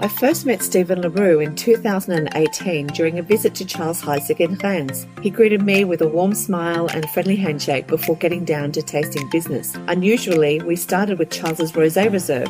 I first met Stephen Leroux in 2018 during a visit to Charles Heidsieck in Reims. He greeted me with a warm smile and friendly handshake before getting down to tasting business. Unusually, we started with Charles Rosé Reserve.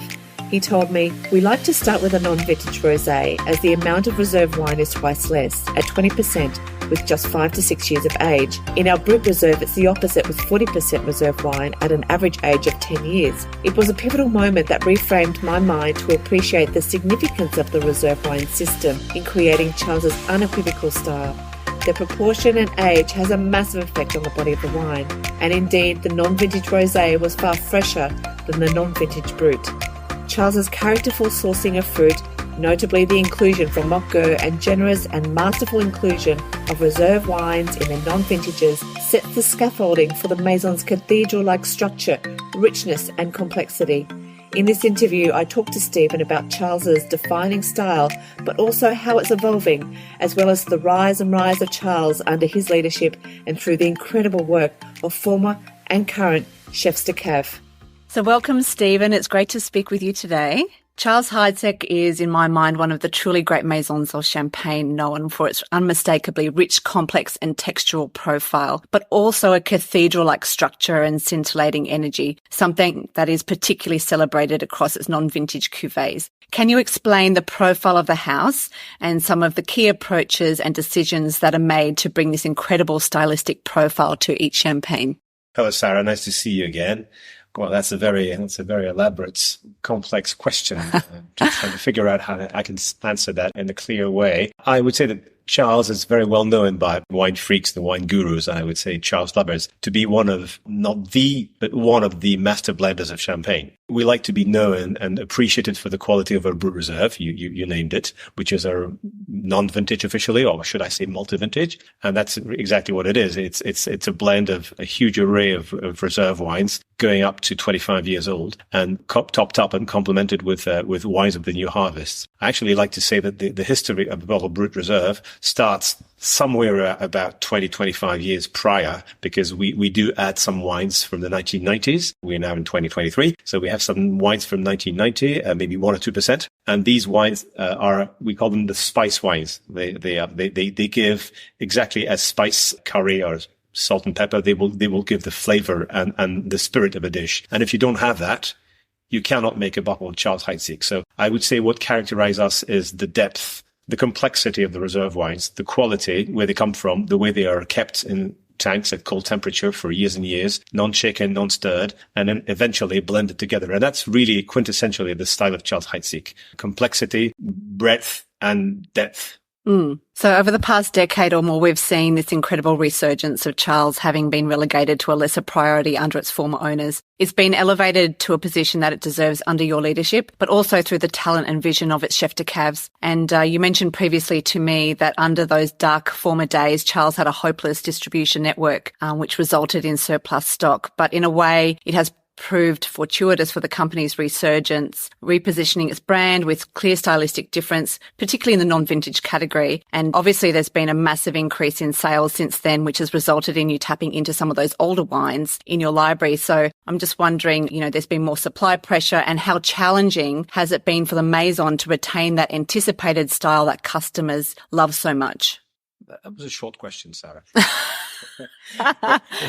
He told me, "We like to start with a non-vintage rosé as the amount of reserve wine is twice less, at 20%, with just 5 to 6 years of age. In our Brut Reserve, it's the opposite with 40% reserve wine at an average age of 10 years. It was a pivotal moment that reframed my mind to appreciate the significance of the reserve wine system in creating Charles's unequivocal style. Their proportion and age has a massive effect on the body of the wine, and indeed the non-vintage rosé was far fresher than the non-vintage Brut. Charles's characterful sourcing of fruit, notably the inclusion from Montgueux and generous and masterful inclusion of reserve wines in their non-vintages, sets the scaffolding for the Maison's cathedral-like structure, richness and complexity. In this interview, I talked to Stephen about Charles's defining style, but also how it's evolving, as well as the rise of Charles under his leadership and through the incredible work of former and current chefs de cave. So welcome, Stephen. It's great to speak with you today. Charles Heidsieck is, in my mind, one of the truly great maisons of Champagne, known for its unmistakably rich, complex and textural profile, but also a cathedral-like structure and scintillating energy, something that is particularly celebrated across its non-vintage cuvées. Can you explain the profile of the house and some of the key approaches and decisions that are made to bring this incredible stylistic profile to each champagne? Hello, Sarah. Nice to see you again. Well, that's a very elaborate, complex question. Just trying to figure out how I can answer that in a clear way. I would say that Charles is very well known by wine freaks, the wine gurus, I would say Charles lovers, to be one of, not the, but one of the master blenders of champagne. We like to be known and appreciated for the quality of our Brut Reserve, you named it, which is our non-vintage officially, or should I say multi-vintage? And that's exactly what it is. It's a blend of a huge array of reserve wines going up to 25 years old and topped up and complemented with wines of the new harvests. I actually like to say that the history of the bottle Brut Reserve starts somewhere about 25 years prior, because we do add some wines from the 1990s. We're now in 2023. So we have some wines from 1990, maybe 1 or 2%. And these wines we call them the spice wines. They give exactly as spice curry or salt and pepper. They will give the flavor and the spirit of a dish. And if you don't have that, you cannot make a bottle of Charles Heidsieck. So I would say what characterizes us is the depth, the complexity of the reserve wines, the quality, where they come from, the way they are kept in tanks at cold temperature for years and years, non-shaken, non-stirred, and then eventually blended together. And that's really quintessentially the style of Charles Heidsieck. Complexity, breadth, and depth. So over the past decade or more, we've seen this incredible resurgence of Charles having been relegated to a lesser priority under its former owners. It's been elevated to a position that it deserves under your leadership, but also through the talent and vision of its chef de caves. And you mentioned previously to me that under those dark former days, Charles had a hopeless distribution network, which resulted in surplus stock. But in a way, it has proved fortuitous for the company's resurgence, repositioning its brand with clear stylistic difference, particularly in the non-vintage category. And obviously there's been a massive increase in sales since then, which has resulted in you tapping into some of those older wines in your library. So I'm just wondering, there's been more supply pressure, and how challenging has it been for the Maison to retain that anticipated style that customers love so much? That was a short question, Sarah.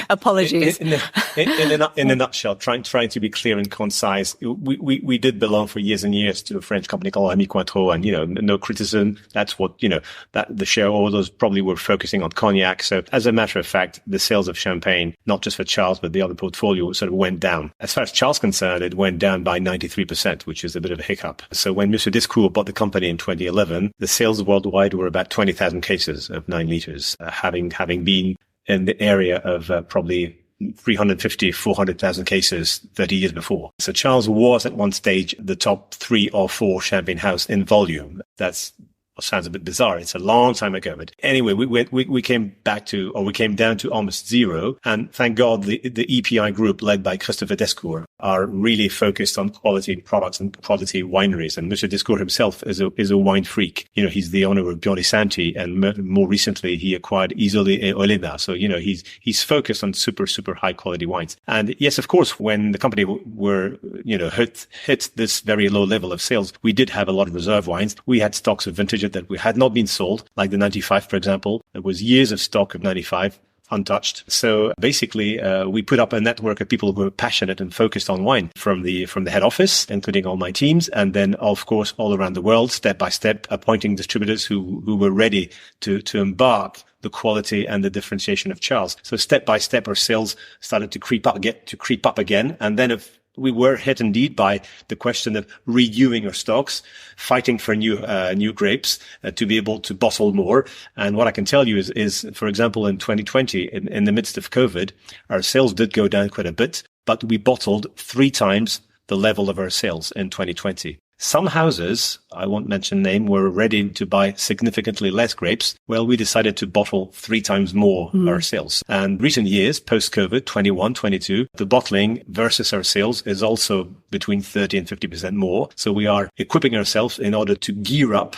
Apologies. In a nutshell, trying to be clear and concise, we did belong for years and years to a French company called unequivocal, and no criticism. That's what that the shareholders probably were focusing on cognac. So as a matter of fact, the sales of champagne, not just for Charles but the other portfolio, sort of went down. As far as Charles is concerned, it went down by 93%, which is a bit of a hiccup. So when Monsieur Discours bought the company in 2011, the sales worldwide were about 20,000 cases of 9 liters, having been in the area of probably 350, 400,000 cases 30 years before. So Charles was at one stage the top 3 or 4 champagne house in volume. That's sounds a bit bizarre. It's a long time ago. But anyway, we came down to almost zero. And thank God the EPI group led by Christopher Descours are really focused on quality products and quality wineries. And Mr. Descours himself is a wine freak. You know, he's the owner of Bioli Santi, and more recently he acquired Isole et Olena. So, you know, he's focused on super, super high quality wines. And yes, of course, when the company were, you know, hit this very low level of sales, we did have a lot of reserve wines. We had stocks of vintage that we had not been sold, like the 95, for example. There was years of stock of 95 untouched. So basically, we put up a network of people who were passionate and focused on wine from the head office, including all my teams. And then, of course, all around the world, step by step, appointing distributors who were ready to embark the quality and the differentiation of Charles. So step by step, our sales started to creep up again. And then if we were hit indeed by the question of reviewing our stocks, fighting for new grapes to be able to bottle more. And what I can tell you is, for example, in 2020, in the midst of COVID, our sales did go down quite a bit, but we bottled 3 times the level of our sales in 2020. Some houses, I won't mention name, were ready to buy significantly less grapes. Well, we decided to bottle 3 times more our sales. And recent years, post-COVID, 21, 22, the bottling versus our sales is also between 30 and 50% more. So we are equipping ourselves in order to gear up,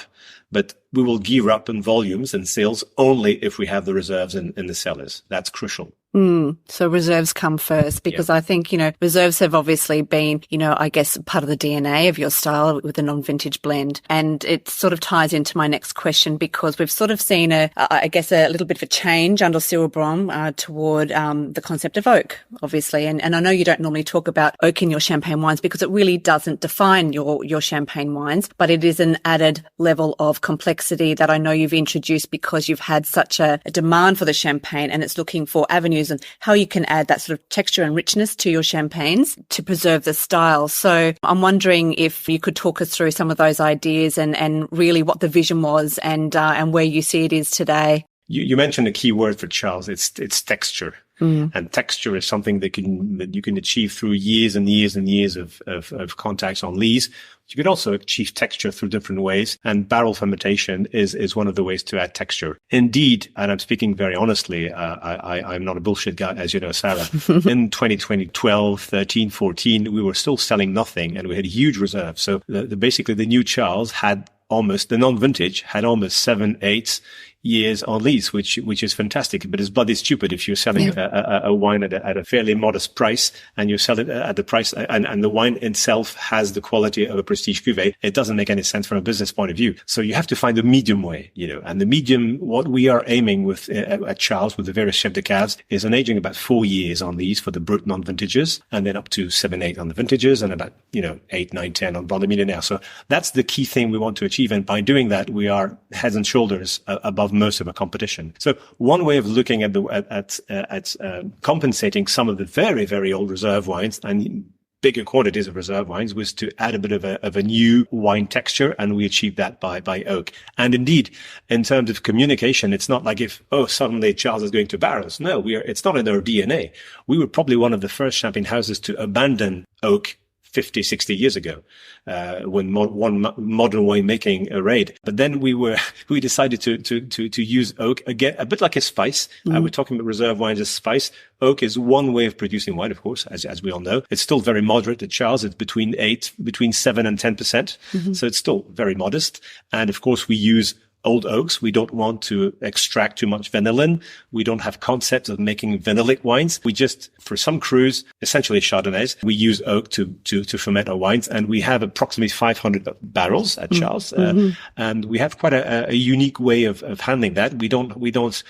but we will gear up in volumes and sales only if we have the reserves in the cellars. That's crucial. So reserves come first, because I think, you know, reserves have obviously been, you know, I guess part of the DNA of your style with the non-vintage blend. And it sort of ties into my next question, because we've sort of seen a little bit of a change under Cyril Brom toward the concept of oak, obviously. And I know you don't normally talk about oak in your champagne wines because it really doesn't define your champagne wines, but it is an added level of complexity that I know you've introduced because you've had such a demand for the champagne, and it's looking for avenues and how you can add that sort of texture and richness to your champagnes to preserve the style. So I'm wondering if you could talk us through some of those ideas and really what the vision was and where you see it is today. You mentioned a key word for Charles. It's texture. And texture is something that you can achieve through years and years and years of contacts on lees. You can also achieve texture through different ways, and barrel fermentation is one of the ways to add texture. Indeed, and I'm speaking very honestly, I'm not a bullshit guy, as you know, Sarah. In 2020, 12, 13, 14, we were still selling nothing, and we had huge reserves. So basically the new Charles had the non-vintage had almost 7, 8 years on lease, which is fantastic, but it's bloody stupid if you're selling a wine at a fairly modest price, and you sell it at the price, and the wine itself has the quality of a prestige cuvée. It doesn't make any sense from a business point of view. So you have to find a medium way, you know, and the medium, what we are aiming with at Charles with the various chef de caves is an aging about 4 years on these for the Brut non-vintages, and then up to 7, 8 on the vintages, and about, 8, 9, 10 on Blanc de Millionnaire. So that's the key thing we want to achieve. And by doing that, we are heads and shoulders above most of our competition. So one way of looking at compensating some of the very, very old reserve wines and bigger quantities of reserve wines was to add a bit of a new wine texture, and we achieved that by oak. And indeed, in terms of communication, it's not like suddenly Charles is going to barrels. No, it's not in our DNA. We were probably one of the first champagne houses to abandon oak 50, 60 years ago, when one modern winemaking arrayed. But then we decided to use oak again, a bit like a spice. We're talking about reserve wines as spice. Oak is one way of producing wine, of course, as we all know. It's still very moderate at Charles. It's between 7 and 10%. So it's still very modest. And of course, we use old oaks. We don't want to extract too much vanillin. We don't have concepts of making vanillic wines. We just, for some crus, essentially Chardonnays, we use oak to ferment our wines. And we have approximately 500 barrels at Charles. And we have quite a unique way of handling that. We don't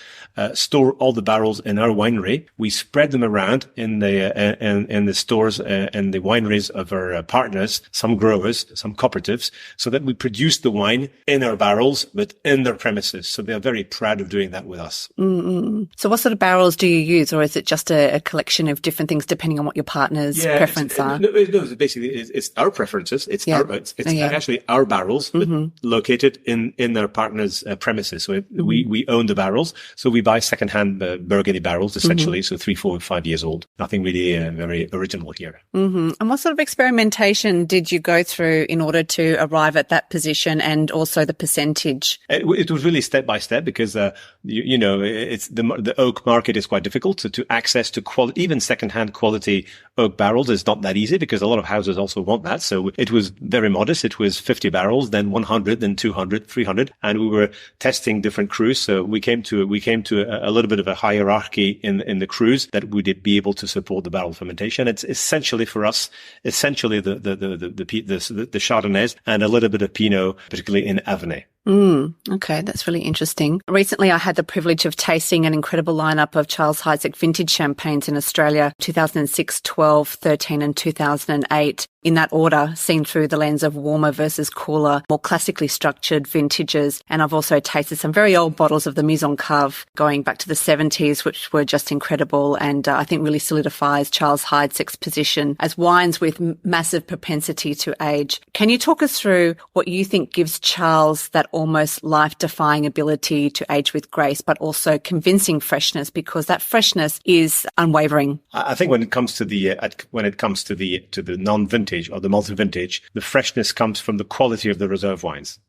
store all the barrels in our winery. We spread them around in the stores and the wineries of our partners, some growers, some cooperatives, so that we produce the wine in our barrels, but in their premises. So they're very proud of doing that with us. Mm-mm. So what sort of barrels do you use, or is it just a collection of different things depending on what your partner's preferences are? No, basically, it's our preferences. It's actually our barrels, but located in their partner's premises. So we own the barrels. So we buy secondhand Burgundy barrels, essentially. So 3, 4, 5 years old. Nothing really very original here. Mm-hmm. And what sort of experimentation did you go through in order to arrive at that position and also the percentage? It was really step by step because, it's the oak market is quite difficult to access to quality, even secondhand quality oak barrels is not that easy because a lot of houses also want that. So it was very modest. It was 50 barrels, then 100, then 200, 300. And we were testing different crews. So we came to a little bit of a hierarchy in the crews that would be able to support the barrel fermentation. It's essentially for us, the Chardonnays and a little bit of Pinot, particularly in Avenay. Okay, that's really interesting. Recently, I had the privilege of tasting an incredible lineup of Charles Heidsieck vintage champagnes in Australia, 2006, 12, 13 and 2008. In that order, seen through the lens of warmer versus cooler, more classically structured vintages. And I've also tasted some very old bottles of the Maison Cave going back to the 70s, which were just incredible and I think really solidifies Charles Heidsieck's position as wines with massive propensity to age. Can you talk us through what you think gives Charles that almost life-defying ability to age with grace, but also convincing freshness, because that freshness is unwavering? I think when it comes to the non-vintage or the multi-vintage, the freshness comes from the quality of the reserve wines.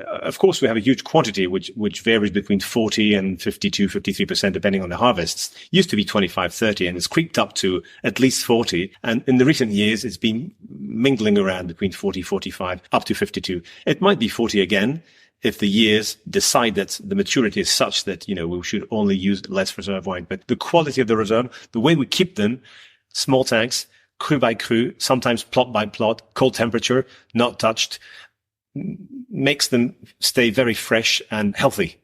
Of course, we have a huge quantity, which varies between 40 and 52, 53%, depending on the harvests. Used to be 25, 30, and it's creeped up to at least 40. And in the recent years, it's been mingling around between 40, 45, up to 52. It might be 40 again if the years decide that the maturity is such that, we should only use less reserve wine. But the quality of the reserve, the way we keep them, small tanks, cru by cru, sometimes plot by plot, cold temperature, not touched, makes them stay very fresh and healthy.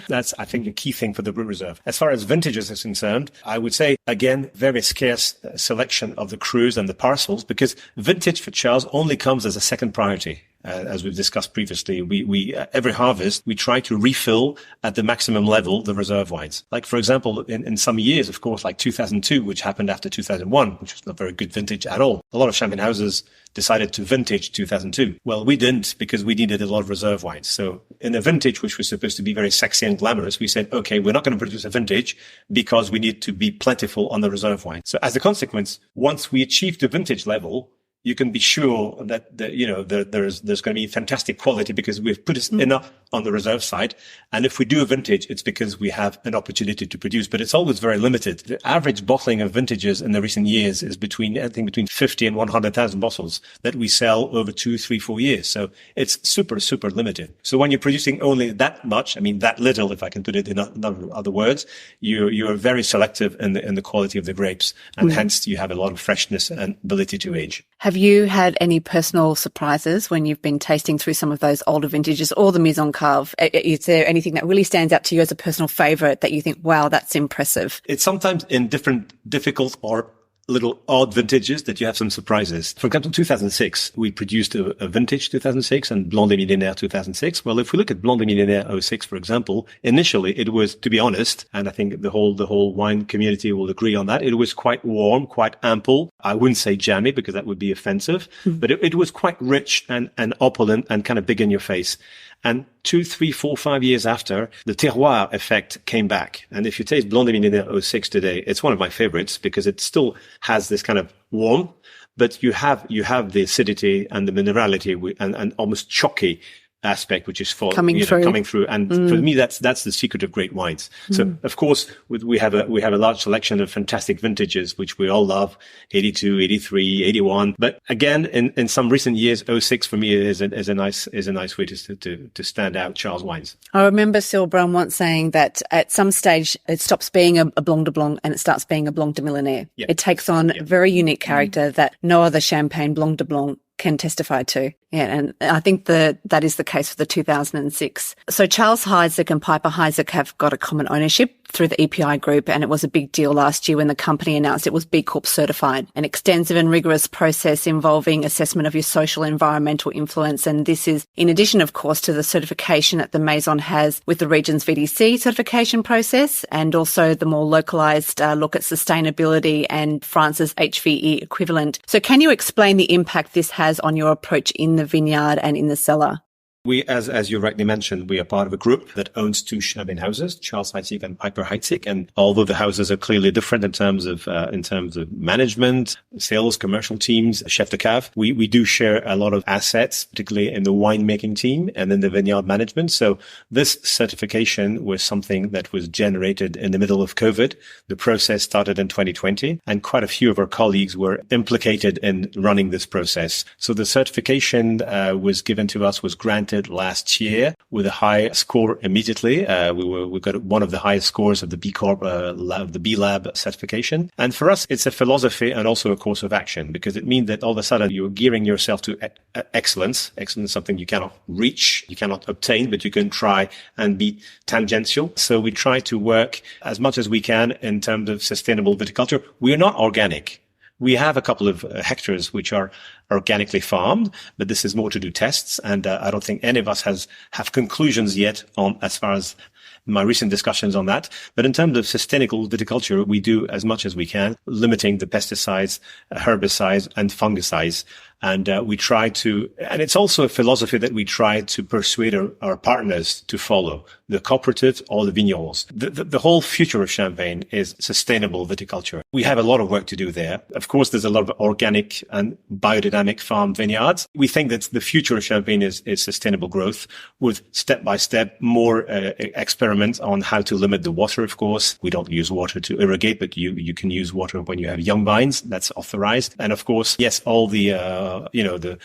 That's, I think, the key thing for the Brut Reserve. As far as vintages is concerned, I would say, again, very scarce selection of the crus and the parcels, because vintage for Charles only comes as a second priority. As we've discussed previously, we every harvest, we try to refill at the maximum level the reserve wines. Like, for example, in some years, of course, like 2002, which happened after 2001, which was not very good vintage at all. A lot of champagne houses decided to vintage 2002. Well, we didn't, because we needed a lot of reserve wines. So in a vintage, which was supposed to be very sexy and glamorous, we said, okay, we're not going to produce a vintage because we need to be plentiful on the reserve wine. So as a consequence, once we achieve the vintage level, you can be sure that there's going to be fantastic quality because we've put enough on the reserve side. And if we do a vintage, it's because we have an opportunity to produce, but it's always very limited. The average bottling of vintages in the recent years is between 50 and 100,000 bottles that we sell over 2, 3, 4 years. So it's super, super limited. So when you're producing only that much, that little, if I can put it in other words, you're very selective in the quality of the grapes. And hence you have a lot of freshness and ability to age. Have you had any personal surprises when you've been tasting through some of those older vintages or the Maison Cave? Is there anything that really stands out to you as a personal favourite that you think, wow, that's impressive? It's sometimes in different difficult or little odd vintages that you have some surprises. For example, 2006, we produced a vintage 2006 and Blanc des Millénaires 2006. Well, if we look at Blanc des Millénaires 06, for example, initially it was, to be honest, and I think the whole wine community will agree on that, it was quite warm, quite ample. I wouldn't say jammy because that would be offensive, but it was quite rich and opulent and kind of big in your face. And 2, 3, 4, 5 years after, the terroir effect came back. And if you taste Blanc des Millénaires 06 today, it's one of my favorites because it still has this kind of warmth, but you have the acidity and the minerality and almost chalky aspect, which is coming through. And for me, that's the secret of great wines. So of course, we have a large selection of fantastic vintages, which we all love, 82, 83, 81. But again, in some recent years, 06 for me is a nice way to stand out Charles wines. I remember Cyril Brown once saying that at some stage it stops being a Blanc de Blanc and it starts being a Blanc de Millénaire. Yep. It takes on a very unique character that no other champagne Blanc de Blanc can testify to. Yeah, and I think that is the case for the 2006. So Charles Heidsieck and Piper Heidsieck have got a common ownership, through the EPI group, and it was a big deal last year when the company announced it was B Corp certified, an extensive and rigorous process involving assessment of your social and environmental influence. And this is in addition, of course, to the certification that the Maison has with the region's VDC certification process, and also the more localized look at sustainability and France's HVE equivalent. So can you explain the impact this has on your approach in the vineyard and in the cellar? We, as you rightly mentioned, we are part of a group that owns two champagne houses, Charles Heidsieck and Piper Heidsieck. And although the houses are clearly different in terms of management, sales, commercial teams, chef de cave, we do share a lot of assets, particularly in the winemaking team and in the vineyard management. So this certification was something that was generated in the middle of COVID. The process started in 2020, and quite a few of our colleagues were implicated in running this process. So the certification was granted last year with a high score immediately. We got one of the highest scores of the B Corp, the B Lab certification. And for us, it's a philosophy and also a course of action, because it means that all of a sudden you're gearing yourself to excellence. Excellence is something you cannot reach, you cannot obtain, but you can try and be tangential. So we try to work as much as we can in terms of sustainable viticulture. We are not organic. We have a couple of hectares which are organically farmed, but this is more to do tests. And I don't think any of us have conclusions yet on as far as my recent discussions on that. But in terms of sustainable viticulture, we do as much as we can, limiting the pesticides, herbicides, and fungicides. And we try to, and it's also a philosophy that we try to persuade our partners to follow, the cooperatives or the vignerons. The whole future of Champagne is sustainable viticulture. We have a lot of work to do there. Of course, there's a lot of organic and biodynamic farm vineyards. We think that the future of Champagne is sustainable growth with step-by-step more experiments on how to limit the water, of course. We don't use water to irrigate, but you can use water when you have young vines. That's authorized. And of course, yes, all the the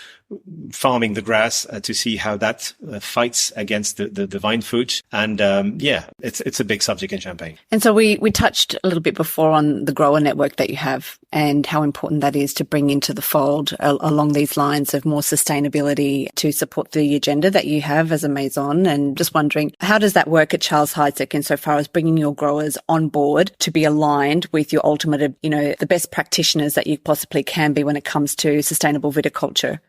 farming the grass to see how that fights against the vine fruit. And it's a big subject in Champagne. And so we touched a little bit before on the grower network that you have and how important that is to bring into the fold along these lines of more sustainability to support the agenda that you have as a Maison. And just wondering, how does that work at Charles Heidsieck insofar as bringing your growers on board to be aligned with your ultimate, the best practitioners that you possibly can be when it comes to sustainable viticulture?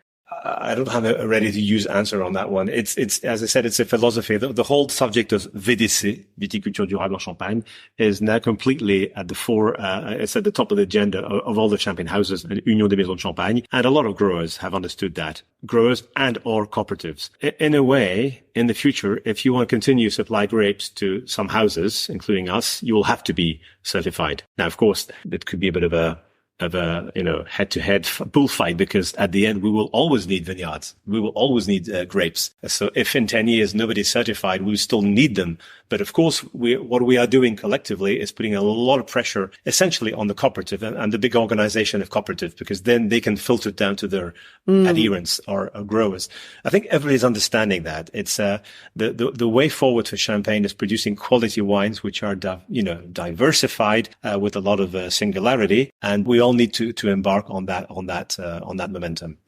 I don't have a ready-to-use answer on that one. It's as I said, it's a philosophy. The whole subject of VDC, viticulture durable en Champagne, is now completely at the fore. It's at the top of the agenda of all the champagne houses and Union des Maisons de Champagne. And a lot of growers have understood that. Growers and or cooperatives. In a way, in the future, if you want to continue to supply grapes to some houses, including us, you will have to be certified. Now, of course, it could be a bit of a head-to-head bullfight, because at the end we will always need vineyards. We will always need grapes. So if in 10 years nobody's certified, we still need them. But of course, what we are doing collectively is putting a lot of pressure essentially on the cooperative and the big organization of cooperatives, because then they can filter it down to their adherents or growers. I think everybody's understanding that. It's the way forward for Champagne is producing quality wines which are diversified with a lot of singularity, and we all need to embark on that momentum.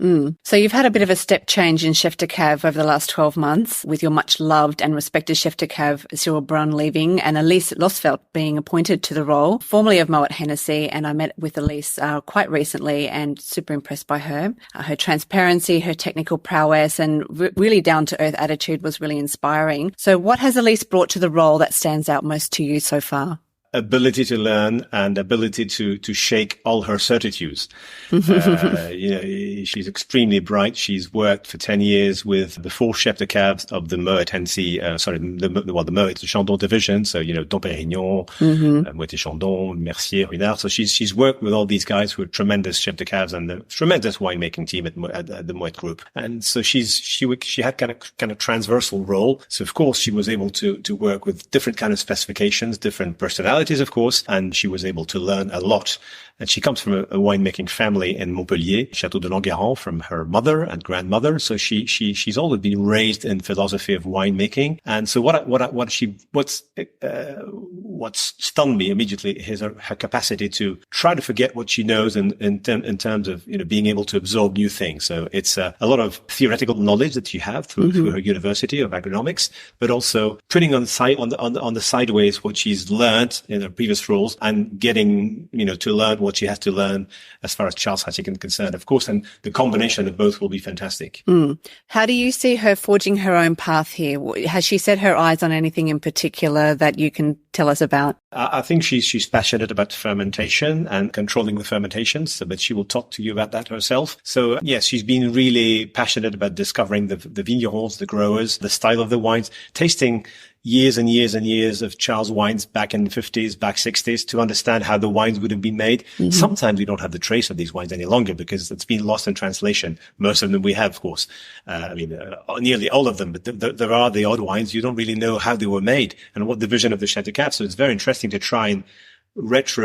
So you've had a bit of a step change in chef de cave over the last 12 months, with your much loved and respected chef de cave Cyril Brun leaving and Elise Losfeld being appointed to the role, formerly of Moet Hennessy. And I met with Elise quite recently and super impressed by her. Her transparency, her technical prowess, and really down-to-earth attitude was really inspiring. So what has Elise brought to the role that stands out most to you so far? Ability to learn and ability to shake all her certitudes. She's extremely bright. She's worked for 10 years with the 4 chefs de caves of the Moet Hennessy, the Moet Chandon division. So, Dom Pérignon, Moet Chandon, Mercier, Ruinart. So she's worked with all these guys who are tremendous chefs de caves and the tremendous winemaking team at the Moet Group. And so she had kind of transversal role. So of course she was able to work with different kind of specifications, different personalities, specialities, of course, and she was able to learn a lot. And she comes from a winemaking family in Montpellier, Château de Languéran, from her mother and grandmother. So she's always been raised in philosophy of winemaking. And so what's stunned me immediately is her capacity to try to forget what she knows in terms of, being able to absorb new things. So it's a lot of theoretical knowledge that you have through her university of agronomics, but also putting on the sideways what she's learned in her previous roles and getting, to learn what she has to learn as far as Charles Heidsieck is concerned, of course, and the combination of both will be fantastic. How do you see her forging her own path here? Has she set her eyes on anything in particular that you can tell us about? I think she's passionate about fermentation and controlling the fermentations, but she will talk to you about that herself. So yes, she's been really passionate about discovering the vignerons, the growers, the style of the wines, tasting years and years and years of Charles wines back in the 50s, back 60s to understand how the wines would have been made. Sometimes we don't have the trace of these wines any longer because it's been lost in translation. Most of them we have, of course. Nearly all of them, but there are the odd wines. You don't really know how they were made and what the vision of the Chef de Cave. So it's very interesting to try and work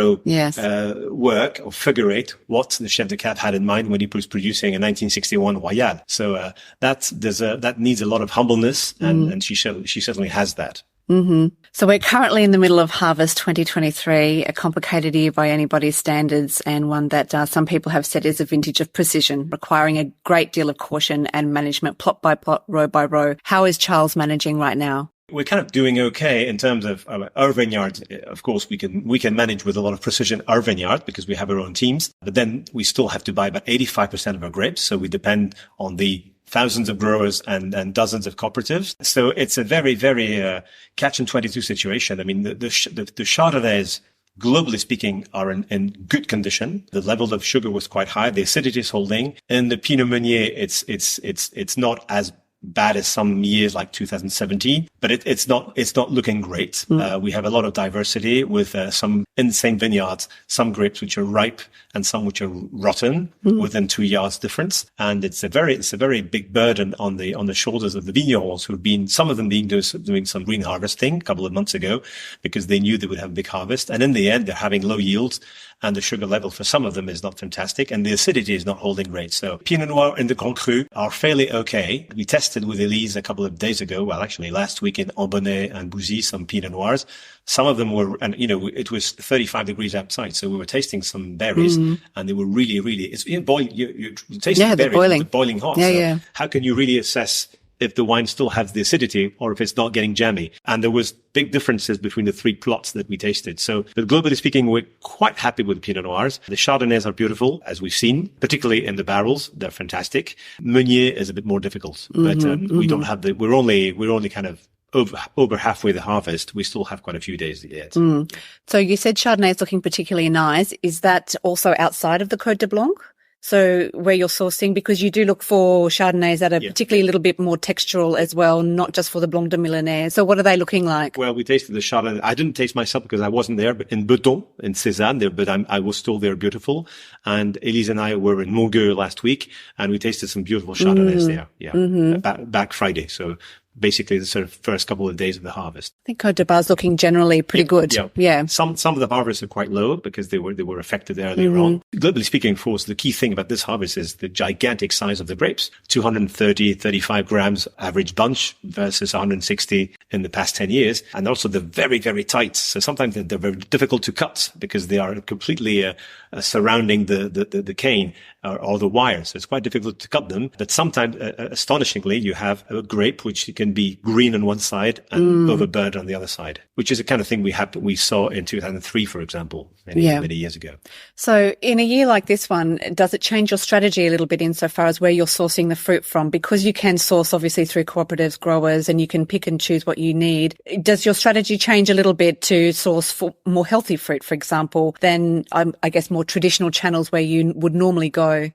or figure out what the Chef de Cave had in mind when he was producing a 1961 Royal. So that needs a lot of humbleness, and she certainly has that. So we're currently in the middle of Harvest 2023, a complicated year by anybody's standards, and one that some people have said is a vintage of precision, requiring a great deal of caution and management, plot by plot, row by row. How is Charles managing right now? We're kind of doing okay in terms of our vineyard. Of course, we can manage with a lot of precision our vineyard because we have our own teams, but then we still have to buy about 85% of our grapes. So we depend on the thousands of growers and dozens of cooperatives. So it's a very, very catch-and-22 situation. I mean, the Chardonnays, globally speaking, are in good condition. The level of sugar was quite high. The acidity is holding. In the Pinot Meunier, it's not as bad as some years like 2017, but it's not looking great. We have a lot of diversity with some in the same vineyards, some grapes which are ripe and some which are rotten within 2 yards difference. And it's a very big burden on the shoulders of the vignerons who've been, some of them doing some green harvesting a couple of months ago because they knew they would have a big harvest. And in the end, they're having low yields and the sugar level for some of them is not fantastic and the acidity is not holding great. So Pinot Noir and the Grand Cru are fairly okay. We tested with Elise a couple of days ago, well, actually last week in Ambonnay and Bouzy, some Pinot Noirs. Some of them were, and it was 35 degrees outside. So we were tasting some berries and they were really, it's boiling, you taste the berries, boiling hot. So how can you really assess if the wine still has the acidity or if it's not getting jammy? And there was big differences between the three plots that we tasted. So, but globally speaking, we're quite happy with Pinot Noirs. The Chardonnays are beautiful, as we've seen, particularly in the barrels. They're fantastic. Meunier is a bit more difficult, but we don't have we're only kind of over halfway the harvest. We still have quite a few days yet. So you said Chardonnay is looking particularly nice. Is that also outside of the Côte de Blanc? So where you're sourcing, because you do look for Chardonnays that are particularly a little bit more textural as well, not just for the Blanc de Millénaire. So what are they looking like? Well, we tasted the Chardonnay. I didn't taste myself because I wasn't there, but in Beton, in Cézanne, but I was told they're beautiful. And Elise and I were in Montgueux last week and we tasted some beautiful Chardonnays there. Yeah. Back Friday. So basically the sort of first couple of days of the harvest. I think Côte de Bar's looking generally pretty good. Yeah. Some of the harvests are quite low because they were affected earlier on. Globally speaking, of course, the key thing about this harvest is the gigantic size of the grapes. 35 grams average bunch versus 160 in the past 10 years. And also they're very, very tight. So sometimes they're very difficult to cut because they are completely surrounding the cane or the wire. So it's quite difficult to cut them. But sometimes, astonishingly, you have a grape which can be green on one side and overburnt on the other side, which is the kind of thing we saw in 2003, for example, many years ago. So in a year like this one, does it change your strategy a little bit insofar as where you're sourcing the fruit from? Because you can source obviously through cooperatives, growers, and you can pick and choose what you need. Does your strategy change a little bit to source for more healthy fruit, for example, than I guess more traditional channels where you would normally go?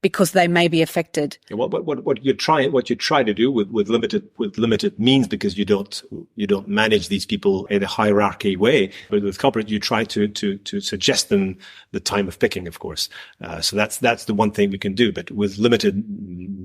Because they may be affected. What you try to do with limited means, because you don't manage these people in a hierarchy way. But with corporate, you try to suggest them the time of picking, of course. So that's the one thing we can do. But with limited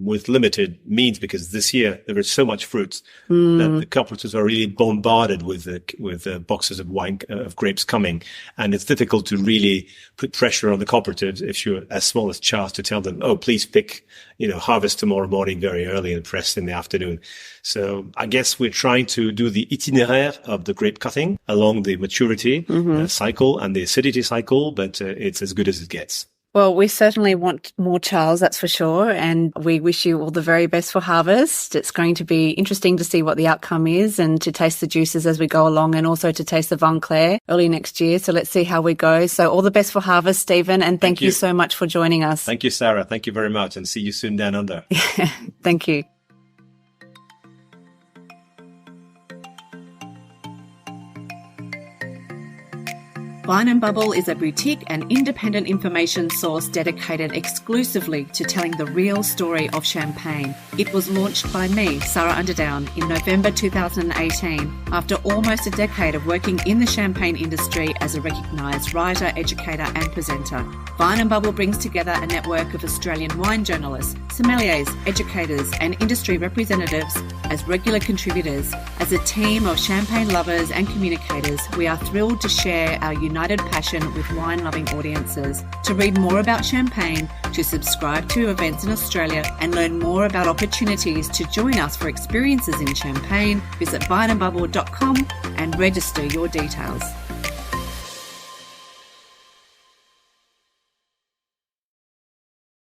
with limited means, because this year there is so much fruit that the cooperatives are really bombarded with boxes of wine, of grapes coming. And it's difficult to really put pressure on the cooperatives if you're as small as Charles to tell them, oh, please pick, harvest tomorrow morning very early and press in the afternoon. So I guess we're trying to do the itinéraire of the grape cutting along the maturity cycle and the acidity cycle, but it's as good as it gets. Well, we certainly want more, Charles, that's for sure. And we wish you all the very best for harvest. It's going to be interesting to see what the outcome is and to taste the juices as we go along, and also to taste the Vin Clair early next year. So let's see how we go. So all the best for harvest, Stephen. And thank you so much for joining us. Thank you, Sarah. Thank you very much. And see you soon down under. Thank you. Vine & Bubble is a boutique and independent information source dedicated exclusively to telling the real story of champagne. It was launched by me, Sarah Underdown, in November 2018, after almost a decade of working in the champagne industry as a recognised writer, educator and presenter. Vine & Bubble brings together a network of Australian wine journalists, sommeliers, educators and industry representatives as regular contributors. As a team of champagne lovers and communicators, we are thrilled to share our united passion with wine-loving audiences. To read more about champagne, to subscribe to events in Australia and learn more about opportunities to join us for experiences in champagne, visit vineandbubble.com and register your details.